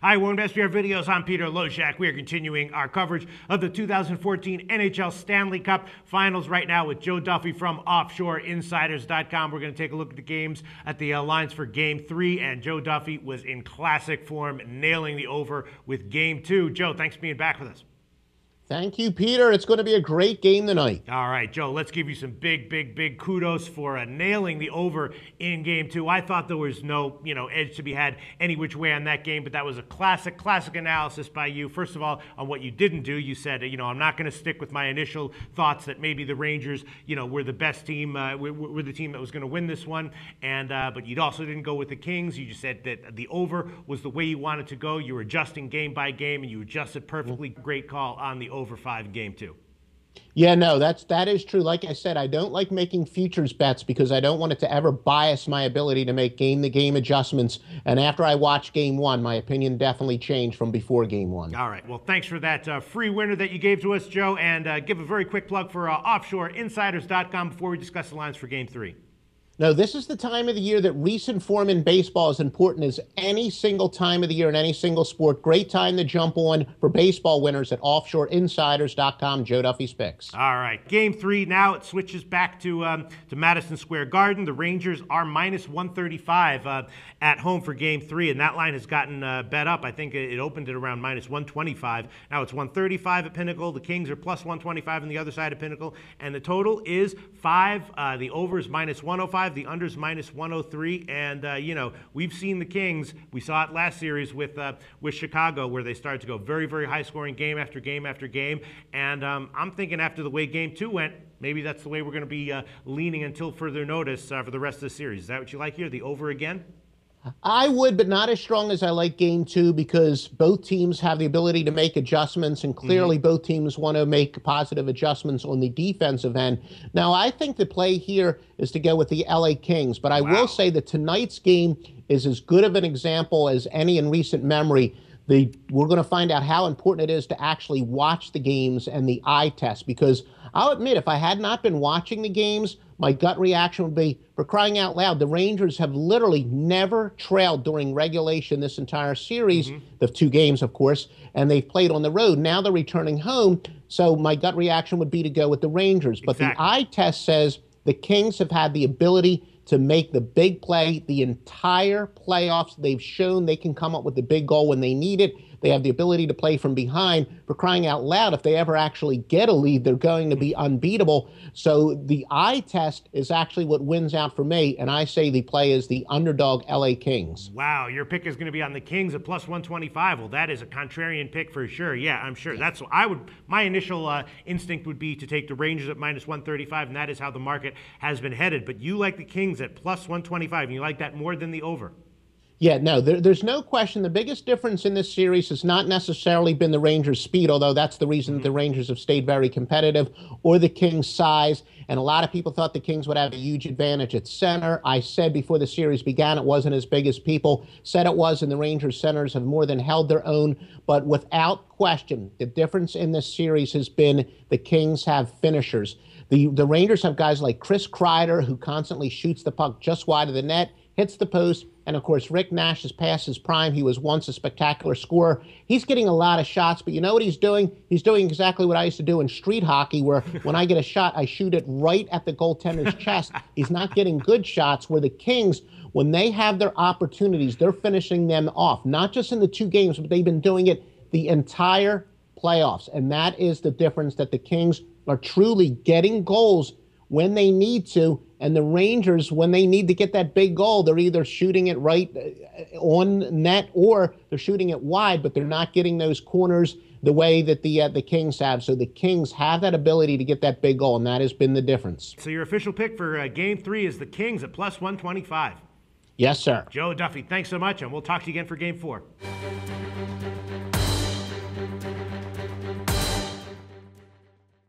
Hi, welcome to SBR Videos. I'm Peter Loshak. We are continuing our coverage of the 2014 NHL Stanley Cup Finals right now with Joe Duffy from OffshoreInsiders.com. We're going to take a look at the games at the lines for Game 3, and Joe Duffy was in classic form, nailing the over with Game 2. Joe, thanks for being back with us. Thank you, Peter. It's going to be a great game tonight. All right, Joe, let's give you some big kudos for nailing the over in Game 2. I thought there was no, edge to be had any which way on that game, but that was a classic analysis by you. First of all, on what you didn't do, you said, I'm not going to stick with my initial thoughts that maybe the Rangers, were the best team, were the team that was going to win this one, and but you also didn't go with the Kings. You just said that the over was the way you wanted to go. You were adjusting game by game, and you adjusted perfectly. Great call on the over 5 Game 2. Yeah, no, that is true. Like I said, I don't like making futures bets because I don't want it to ever bias my ability to make game-to-game adjustments. And after I watched Game 1, my opinion definitely changed from before Game 1. All right. Well, thanks for that free winner that you gave to us, Joe. And give a very quick plug for OffshoreInsiders.com before we discuss the lines for Game 3. No, this is the time of the year that recent form in baseball is important as any single time of the year in any single sport. Great time to jump on for baseball winners at OffshoreInsiders.com. Joe Duffy's picks. All right, Game 3 now. It switches back to Madison Square Garden. The Rangers are minus 135 at home for Game 3, and that line has gotten bet up. I think it opened at around minus 125. Now it's 135 at Pinnacle. The Kings are plus 125 on the other side of Pinnacle, and the total is 5. The over is minus 105. The under's minus 103, and we've seen the Kings. We saw it last series with Chicago, where they started to go very high-scoring game after game after game. And I'm thinking after the way Game 2 went, maybe that's the way we're going to be leaning until further notice for the rest of the series. Is that what you like here? The over again? I would, but not as strong as I like Game 2 because both teams have the ability to make adjustments, and clearly both teams want to make positive adjustments on the defensive end. Now, I think the play here is to go with the LA Kings, but I will say that tonight's game is as good of an example as any in recent memory. We're going to find out how important it is to actually watch the games and the eye test, because I'll admit, if I had not been watching the games, my gut reaction would be, for crying out loud, the Rangers have literally never trailed during regulation this entire series, the 2 games, of course, and they've played on the road. Now they're returning home, so my gut reaction would be to go with the Rangers. But the eye test says the Kings have had the ability to make the big play the entire playoffs. They've shown they can come up with the big goal when they need it. They have the ability to play from behind. For crying out loud, if they ever actually get a lead, they're going to be unbeatable. So the eye test is actually what wins out for me, and I say the play is the underdog LA Kings. Wow, your pick is going to be on the Kings at plus 125. Well, that is a contrarian pick for sure. Yeah, I'm sure. That's what I would. My initial instinct would be to take the Rangers at minus 135, and that is how the market has been headed. But you like the Kings at plus 125, and you like that more than the over. Yeah, no, there's no question. The biggest difference in this series has not necessarily been the Rangers' speed, although that's the reason that the Rangers have stayed very competitive, or the Kings' size. And a lot of people thought the Kings would have a huge advantage at center. I said before the series began it wasn't as big as people said it was, and the Rangers' centers have more than held their own. But without question, the difference in this series has been the Kings have finishers. The Rangers have guys like Chris Kreider, who constantly shoots the puck just wide of the net, hits the post, and of course Rick Nash is past his prime. He was once a spectacular scorer. He's getting a lot of shots, but you know what he's doing? He's doing exactly what I used to do in street hockey, where when I get a shot, I shoot it right at the goaltender's chest. He's not getting good shots, where the Kings, when they have their opportunities, they're finishing them off, not just in the 2 games, but they've been doing it the entire playoffs. And that is the difference, that the Kings are truly getting goals when they need to, and the Rangers, when they need to get that big goal, they're either shooting it right on net or they're shooting it wide, but they're not getting those corners the way that the Kings have. So the Kings have that ability to get that big goal, and that has been the difference. So your official pick for Game 3 is the Kings at plus 125. Yes, sir. Joe Duffy, thanks so much, and we'll talk to you again for Game 4.